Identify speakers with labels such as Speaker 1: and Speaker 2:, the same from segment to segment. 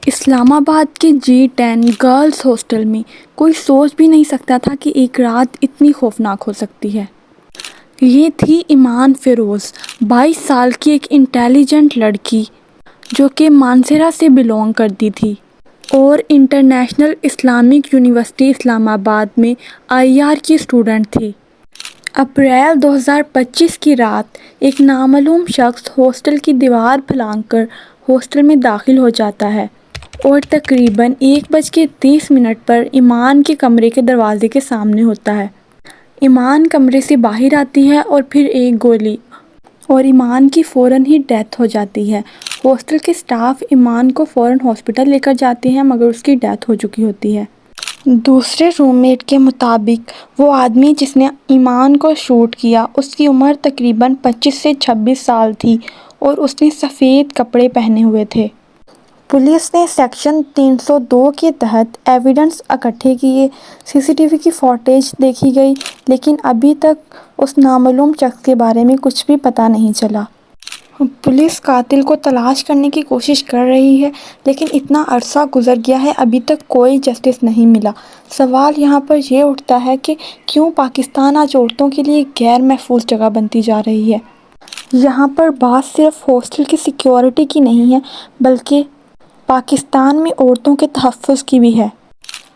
Speaker 1: اسلام آباد کے G10 girls hostel میں کوئی سوچ بھی نہیں سکتا تھا کہ ایک رات اتنی خوفناک ہو سکتی ہے۔ یہ تھی ایمان فیروز، 22 سال کی ایک انٹیلیجنٹ لڑکی جو کہ مانسہرہ سے بلونگ کرتی تھی اور انٹرنیشنل اسلامک یونیورسٹی اسلام آباد میں IR کی اسٹوڈنٹ تھی۔ اپریل 2025 کی رات ایک نامعلوم شخص ہاسٹل کی دیوار پھلانگ کر ہاسٹل میں داخل ہو جاتا ہے اور تقریباً 1:30 پر ایمان کے کمرے کے دروازے کے سامنے ہوتا ہے۔ ایمان کمرے سے باہر آتی ہے اور پھر ایک گولی اور ایمان کی فوراً ہی ڈیتھ ہو جاتی ہے۔ ہاسٹل کے اسٹاف ایمان کو فوراً ہاسپٹل لے کر جاتے ہیں مگر اس کی ڈیتھ ہو چکی ہوتی ہے۔ دوسرے روم میٹ کے مطابق وہ آدمی جس نے ایمان کو شوٹ کیا اس کی عمر تقریباً 25 سے 26 سال تھی اور اس نے سفید کپڑے پہنے ہوئے تھے۔ پولیس نے سیکشن 302 کے تحت ایویڈنس اکٹھے کیے، CCTV کی فوٹیج دیکھی گئی لیکن ابھی تک اس نامعلوم شخص کے بارے میں کچھ بھی پتہ نہیں چلا۔ پولیس قاتل کو تلاش کرنے کی کوشش کر رہی ہے لیکن اتنا عرصہ گزر گیا ہے ابھی تک کوئی جسٹس نہیں ملا۔ سوال یہاں پر یہ اٹھتا ہے کہ کیوں پاکستان آج عورتوں کے لیے غیر محفوظ جگہ بنتی جا رہی ہے؟ یہاں پر بات صرف ہاسٹل کی سیکیورٹی کی نہیں ہے بلکہ پاکستان میں عورتوں کے تحفظ کی بھی ہے۔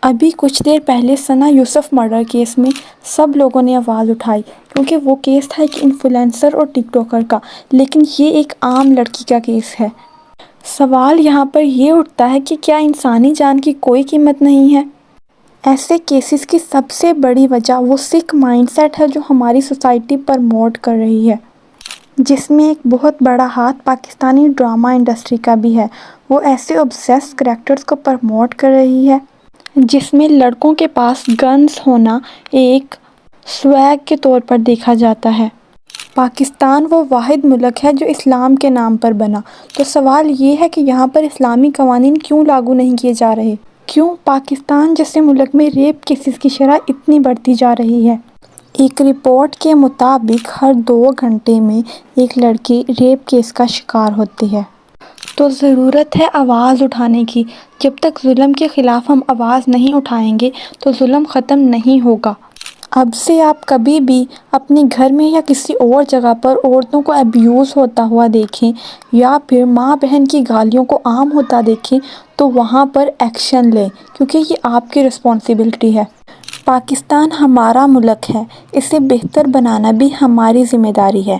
Speaker 1: ابھی کچھ دیر پہلے ثنا یوسف مرڈر کیس میں سب لوگوں نے آواز اٹھائی کیونکہ وہ کیس تھا ایک انفلوئنسر اور ٹک ٹاکر کا، لیکن یہ ایک عام لڑکی کا کیس ہے۔ سوال یہاں پر یہ اٹھتا ہے کہ کیا انسانی جان کی کوئی قیمت نہیں ہے؟ ایسے کیسز کی سب سے بڑی وجہ وہ سکھ مائنڈ سیٹ ہے جو ہماری سوسائٹی پروموٹ کر رہی ہے، جس میں ایک بہت بڑا ہاتھ پاکستانی ڈرامہ انڈسٹری کا بھی ہے۔ وہ ایسے اوبسیس کریکٹرز کو پروموٹ کر رہی ہے جس میں لڑکوں کے پاس گنز ہونا ایک سویگ کے طور پر دیکھا جاتا ہے۔ پاکستان وہ واحد ملک ہے جو اسلام کے نام پر بنا، تو سوال یہ ہے کہ یہاں پر اسلامی قوانین کیوں لاگو نہیں کیے جا رہے؟ کیوں پاکستان جیسے ملک میں ریپ کیسز کی شرح اتنی بڑھتی جا رہی ہے؟ ایک رپورٹ کے مطابق ہر 2 گھنٹے میں ایک لڑکی ریپ کیس کا شکار ہوتی ہے۔ تو ضرورت ہے آواز اٹھانے کی۔ جب تک ظلم کے خلاف ہم آواز نہیں اٹھائیں گے تو ظلم ختم نہیں ہوگا۔ اب سے آپ کبھی بھی اپنے گھر میں یا کسی اور جگہ پر عورتوں کو ابیوز ہوتا ہوا دیکھیں یا پھر ماں بہن کی گالیوں کو عام ہوتا دیکھیں تو وہاں پر ایکشن لیں کیونکہ یہ آپ کی رسپانسبلٹی ہے۔ پاکستان ہمارا ملک ہے، اسے بہتر بنانا بھی ہماری ذمہ داری ہے۔